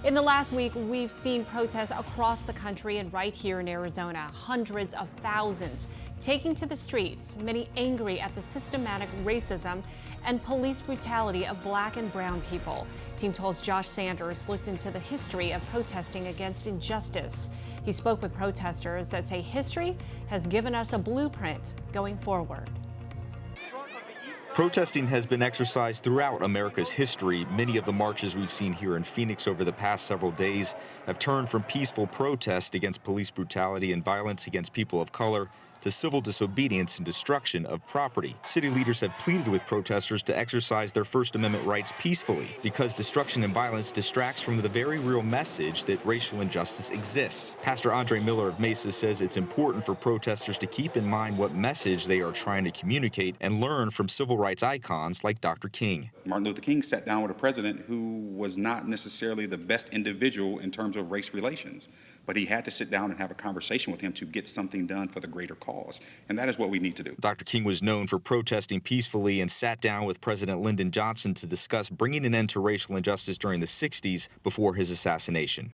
In the last week, we've seen protests across the country and right here in Arizona. Hundreds of thousands taking to the streets, many angry at the systematic racism and police brutality of Black and brown people. Team 12's Josh Sanders looked into the history of protesting against injustice. He spoke with protesters that say history has given us a blueprint going forward. Protesting has been exercised throughout America's history. Many of the marches we've seen here in Phoenix over the past several days have turned from peaceful protest against police brutality and violence against people of color to civil disobedience and destruction of property. City leaders have pleaded with protesters to exercise their First Amendment rights peacefully because destruction and violence distracts from the very real message that racial injustice exists. Pastor Andre Miller of Mesa says it's important for protesters to keep in mind what message they are trying to communicate and learn from civil rights icons like Dr. King. Martin Luther King sat down with a president who was not necessarily the best individual in terms of race relations, but he had to sit down and have a conversation with him to get something done for the greater cause. And that is what we need to do. Dr. King was known for protesting peacefully and sat down with President Lyndon Johnson to discuss bringing an end to racial injustice during the 60s before his assassination.